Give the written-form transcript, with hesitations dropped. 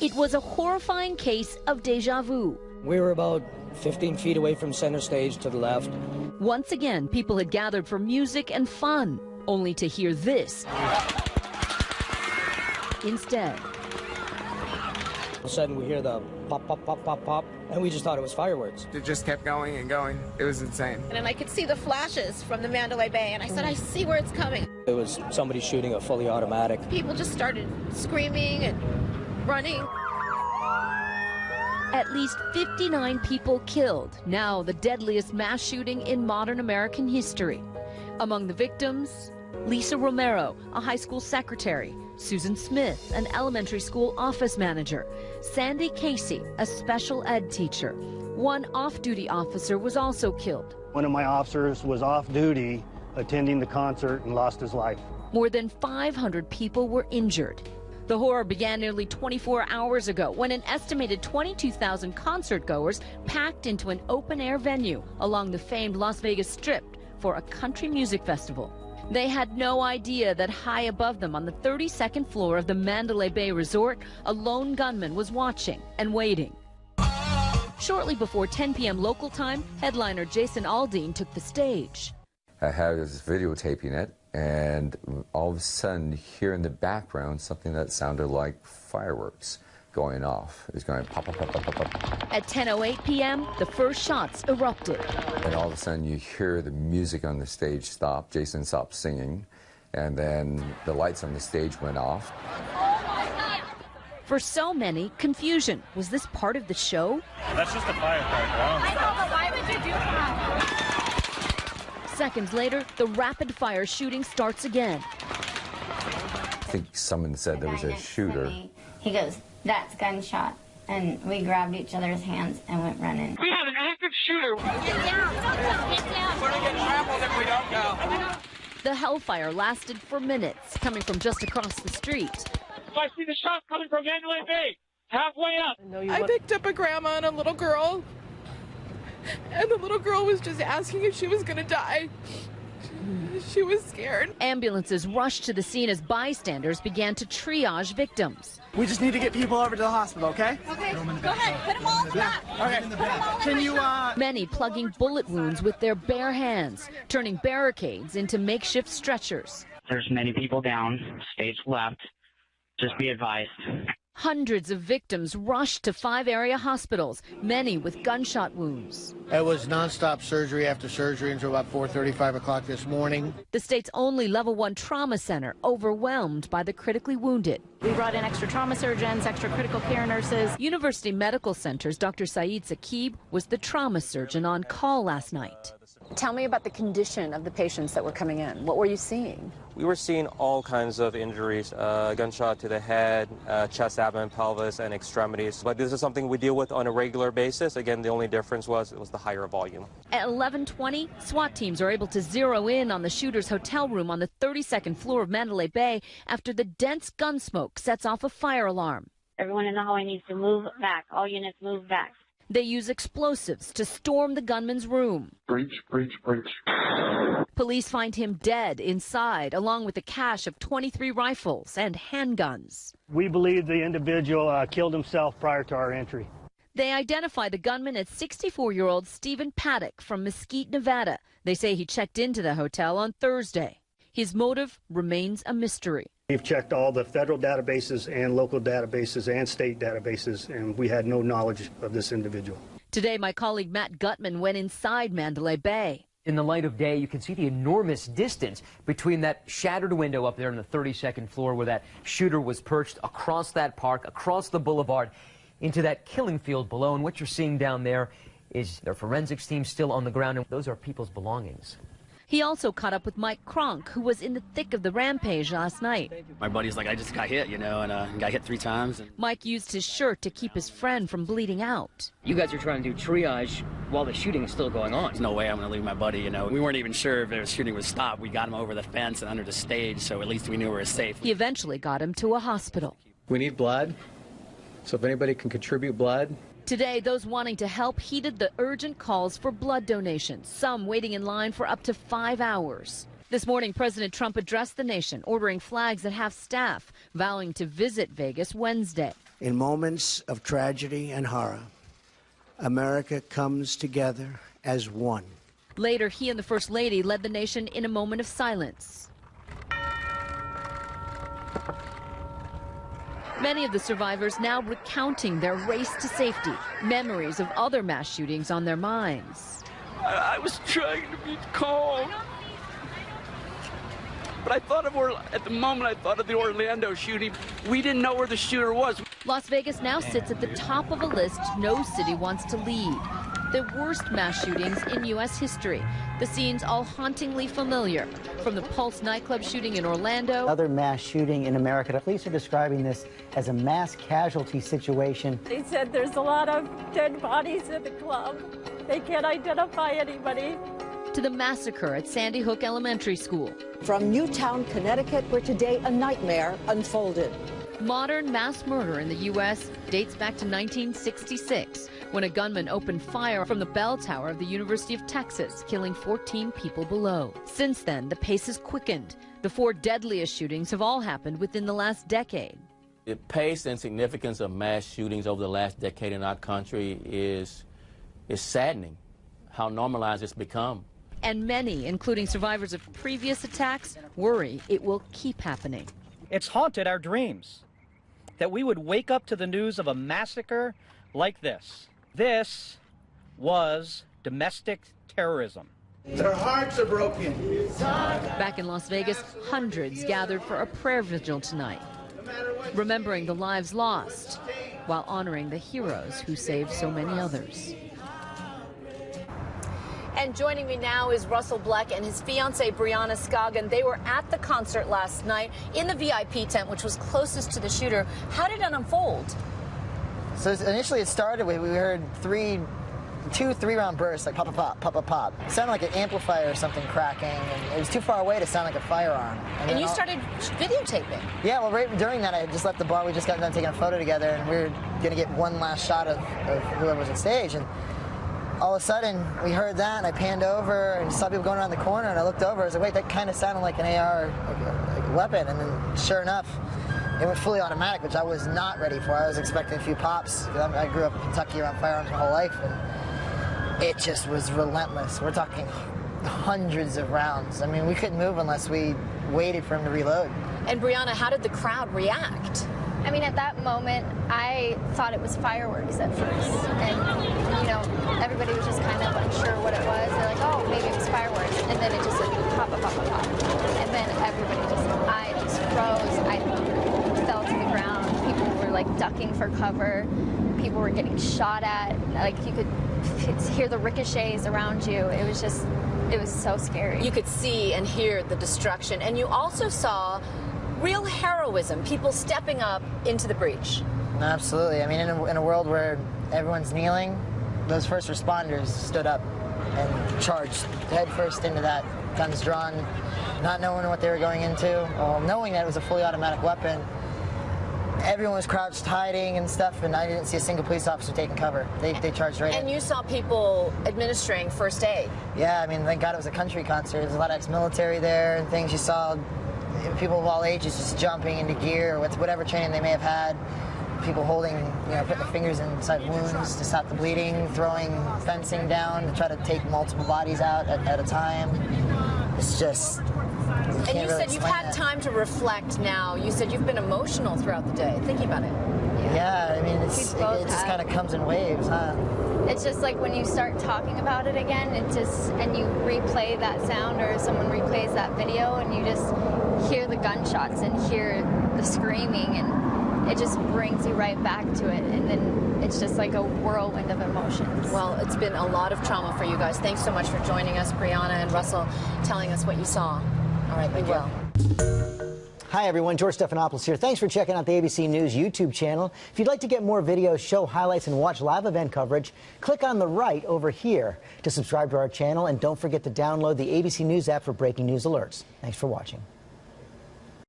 It was a horrifying case of déjà vu. We were about 15 feet away from center stage to the left. Once again, people had gathered for music and fun, only to hear this instead. All of a sudden, we hear the pop, pop, pop, pop, pop, and we just thought it was fireworks. It just kept going and going. It was insane. And I could see the flashes from the Mandalay Bay, and I said, I see where it's coming. It was somebody shooting a fully automatic. People just started screaming and running. At least 59 people killed, now the deadliest mass shooting in modern American history. Among the victims, Lisa Romero, a high school secretary, Susan Smith, an elementary school office manager, Sandy Casey, a special ed teacher. One off-duty officer was also killed. One of my officers was off duty attending the concert and lost his life. More than 500 people were injured. The horror began nearly 24 hours ago when an estimated 22,000 concert goers packed into an open-air venue along the famed Las Vegas Strip for a country music festival. They had no idea that high above them on the 32nd floor of the Mandalay Bay Resort, a lone gunman was watching and waiting. Shortly before 10 p.m. local time, headliner Jason Aldean took the stage. I was videotaping it, and all of a sudden, here in the background, something that sounded like fireworks going off. It was going pop, pop, pop, pop, pop, pop. At 10:08 p.m., the first shots erupted. And all of a sudden, you hear the music on the stage stop. Jason stopped singing, and then the lights on the stage went off. For so many, confusion. Was this part of the show? That's just a firecracker. I know, but why would you do that? Seconds later, the rapid-fire shooting starts again. I think someone said there was a shooter. He goes, "That's gunshot." And we grabbed each other's hands and went running. We have an active shooter. Get down. Get down. We're going to get trampled if we don't go. The hellfire lasted for minutes, coming from just across the street. So I see the shots coming from Mandalay Bay, halfway up. I picked up a grandma and a little girl, and the little girl was just asking if she was going to die. She was scared. Ambulances rushed to the scene as bystanders began to triage victims. We just need to get people over to the hospital, okay? Okay, go ahead. Put them all in the back. Okay. Can you, Many plugging bullet wounds with their bare hands, turning barricades into makeshift stretchers. There's many people down, stage left. Just be advised. Hundreds of victims rushed to 5 area hospitals, many with gunshot wounds. It was nonstop surgery after surgery until about 4:30, 5 o'clock this morning. The state's only level 1 trauma center, overwhelmed by the critically wounded. We brought in extra trauma surgeons, extra critical care nurses. University Medical Center's Dr. Saeed Saqib was the trauma surgeon on call last night. Tell me about the condition of the patients that were coming in. What were you seeing? We were seeing all kinds of injuries, gunshot to the head, chest, abdomen, pelvis, and extremities. But this is something we deal with on a regular basis. Again, the only difference was it was the higher volume. At 11:20, SWAT teams are able to zero in on the shooter's hotel room on the 32nd floor of Mandalay Bay after the dense gun smoke sets off a fire alarm. Everyone in the hallway needs to move back. All units move back. They use explosives to storm the gunman's room. Breach, breach, breach. Police find him dead inside, along with a cache of 23 rifles and handguns. We believe the individual killed himself prior to our entry. They identify the gunman as 64-year-old Stephen Paddock from Mesquite, Nevada. They say he checked into the hotel on Thursday. His motive remains a mystery. We've checked all the federal databases and local databases and state databases, and we had no knowledge of this individual. Today, my colleague Matt Gutman went inside Mandalay Bay. In the light of day, you can see the enormous distance between that shattered window up there on the 32nd floor where that shooter was perched, across that park, across the boulevard, into that killing field below. And what you're seeing down there is their forensics team still on the ground, and those are people's belongings. He also caught up with Mike Kronk, who was in the thick of the rampage last night. My buddy's like, I just got hit, and got hit 3 times. Mike used his shirt to keep his friend from bleeding out. You guys are trying to do triage while the shooting is still going on. There's no way I'm going to leave my buddy, We weren't even sure if the shooting would stop. We got him over the fence and under the stage, so at least we knew we were safe. He eventually got him to a hospital. We need blood, so if anybody can contribute blood. Today, those wanting to help heeded the urgent calls for blood donations, some waiting in line for up to 5 hours. This morning, President Trump addressed the nation, ordering flags at half-staff, vowing to visit Vegas Wednesday. In moments of tragedy and horror, America comes together as one. Later, he and the First Lady led the nation in a moment of silence. Many of the survivors now recounting their race to safety, memories of other mass shootings on their minds. I was trying to be calm. But I thought at the moment, I thought of the Orlando shooting. We didn't know where the shooter was. Las Vegas now sits at the top of a list no city wants to lead. The worst mass shootings in U.S. history. The scenes all hauntingly familiar. From the Pulse nightclub shooting in Orlando. Another mass shooting in America. The police are describing this as a mass casualty situation. They said there's a lot of dead bodies at the club. They can't identify anybody. To the massacre at Sandy Hook Elementary School. From Newtown, Connecticut, where today a nightmare unfolded. Modern mass murder in the U.S. dates back to 1966, when a gunman opened fire from the bell tower of the University of Texas, killing 14 people below. Since then, the pace has quickened. The 4 deadliest shootings have all happened within the last decade. The pace and significance of mass shootings over the last decade in our country is saddening, how normalized it's become. And many, including survivors of previous attacks, worry it will keep happening. It's haunted our dreams, that we would wake up to the news of a massacre like this. This was domestic terrorism. Their hearts are broken. Back in Las Vegas, hundreds gathered for a prayer vigil tonight, remembering the lives lost while honoring the heroes who saved so many others. And joining me now is Russell Bleck and his fiancée, Brianna Scoggin. They were at the concert last night in the VIP tent, which was closest to the shooter. How did it unfold? So initially it started with, we heard two 3-round bursts, like pop, pop, pop, pop, pop, pop. It sounded like an amplifier or something cracking, and it was too far away to sound like a firearm. And you started videotaping? Yeah, well, right during that, I had just left the bar. We just got done taking a photo together, and we were going to get one last shot of whoever was on stage. And all of a sudden, we heard that, and I panned over and saw people going around the corner, and I looked over. I was like, wait, that kind of sounded like an AR weapon. And then, sure enough, it went fully automatic, which I was not ready for. I was expecting a few pops. I grew up in Kentucky around firearms my whole life, and it just was relentless. We're talking hundreds of rounds. I mean, we couldn't move unless we waited for him to reload. And Brianna, how did the crowd react? I mean, at that moment, I thought it was fireworks at first. And, you know, everybody was just kind of unsure what it was. They're like, oh, maybe it was fireworks. And then it just like pop, pop, pop, pop, pop. And then everybody I just froze. I fell to the ground. People were like ducking for cover. People were getting shot at. Like you could hear the ricochets around you. It was so scary. You could see and hear the destruction. And you also saw real heroism, people stepping up into the breach. Absolutely. I mean, in a world where everyone's kneeling, those first responders stood up and charged headfirst into that, guns drawn, not knowing what they were going into, knowing that it was a fully automatic weapon. Everyone was crouched, hiding and stuff, and I didn't see a single police officer taking cover. They charged right in. And you saw people administering first aid. Yeah, I mean, thank God it was a country concert. There's a lot of ex-military there and things. You saw people of all ages just jumping into gear with whatever training they may have had. People holding, putting their fingers inside wounds to stop the bleeding, throwing fencing down to try to take multiple bodies out at a time. It's just... And you said you've had time to reflect now. You said you've been emotional throughout the day, thinking about it. Yeah, I mean, it just kind of comes in waves, huh? It's just like when you start talking about it again, and you replay that sound or someone replays that video and you just hear the gunshots and hear the screaming, and it just brings you right back to it, and then it's just like a whirlwind of emotions. Well, it's been a lot of trauma for you guys. Thanks so much for joining us, Brianna and Russell, telling us what you saw. All right, we will. Hi, everyone. George Stephanopoulos here. Thanks for checking out the ABC News YouTube channel. If you'd like to get more videos, show highlights, and watch live event coverage, click on the right over here to subscribe to our channel. And don't forget to download the ABC News app for breaking news alerts. Thanks for watching.